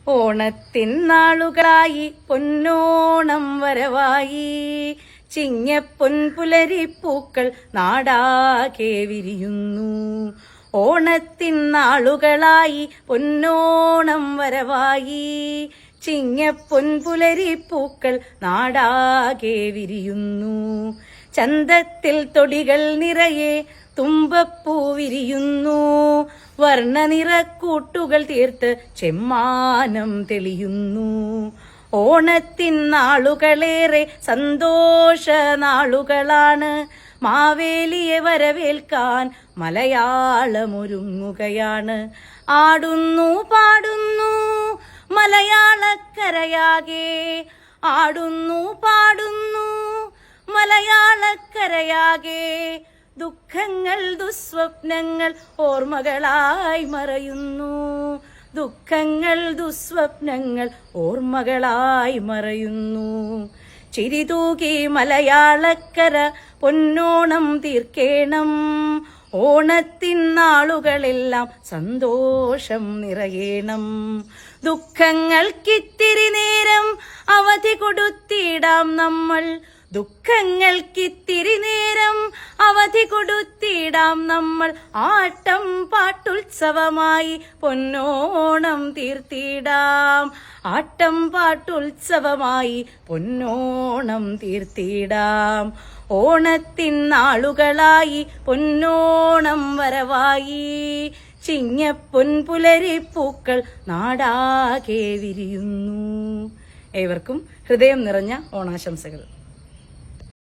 ഓണത്തിൻ നാളുകളായി പൊന്നോണം വരവായി, ചിങ്ങപ്പൊൻപുലരിപ്പൂക്കൾ നാടാകെ വിരിയുന്നു. ഓണത്തിൻ നാളുകളായി പൊന്നോണം വരവായി, ചിങ്ങപ്പൊൻപുലരിപ്പൂക്കൾ നാടാകെ വിരിയുന്നു. ചന്തത്തിൽ തൊടികൾ നിറയെ തുമ്പപ്പൂ വിരിയുന്നു. വർണ്ണനിറക്കൂട്ടുകൾ തീർത്ത് ചെമ്മാനം തെളിയുന്നു. ഓണത്തിൻ നാളുകളേറെ സന്തോഷ നാളുകളാണ്. മാവേലിയെ വരവേൽക്കാൻ മലയാളമൊരുങ്ങുകയാണ്. ആടുന്നു പാടുന്നു മലയാളക്കരയാകെ, ആടുന്നു പാടുന്നു മലയാളക്കരയാകെ. ദുഃഖങ്ങൾ ദുസ്വപ്നങ്ങൾ ഓർമ്മകളായി മറയുന്നു. ദുഃഖങ്ങൾ ദുസ്വപ്നങ്ങൾ ഓർമ്മകളായി മറയുന്നു. ചിരിതൂകി മലയാളക്കര പൊന്നോണം തീർക്കേണം. ഓണത്തിൻ നാളുകളെല്ലാം സന്തോഷം നിറയേണം. ദുഃഖങ്ങൾക്കിത്തിരി നേരം അവധി കൊടുത്തിടാം നമ്മൾ. ദുഃഖങ്ങൾക്കിത്തിരി നേരം അവധി കൊടുത്തിടാം നമ്മൾ. ആട്ടം പാട്ടുത്സവമായി പൊന്നോണം തീർത്തിടാം. ആട്ടം പാട്ടുത്സവമായി പൊന്നോണം തീർത്തിടാം. ഓണത്തിൻ നാളുകളായി പൊന്നോണം വരവായി, ചിങ്ങപ്പൊൻപുലരിപ്പൂക്കൾ നാടാകെ വിരിയുന്നു. ഏവർക്കും ഹൃദയം നിറഞ്ഞ ഓണാശംസകൾ.